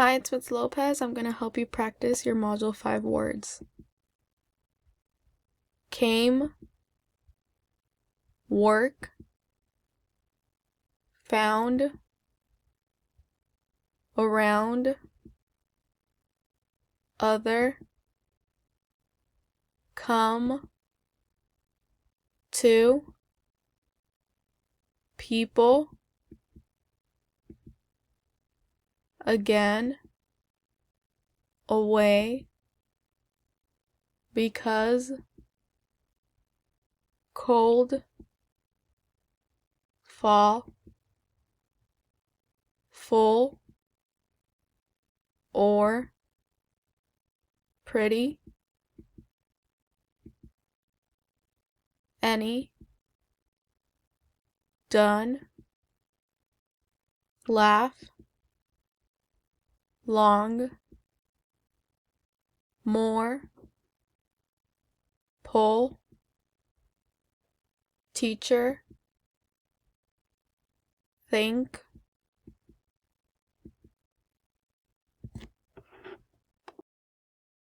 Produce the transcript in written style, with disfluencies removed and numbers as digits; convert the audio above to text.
Hi, it's Miss Lopez. I'm going to help you practice your Module 5 words. Came, work, found, around, other, come, to, people, again, away, because, cold, fall, full, or, pretty, any, done, laugh, long, more, pull, teacher, think,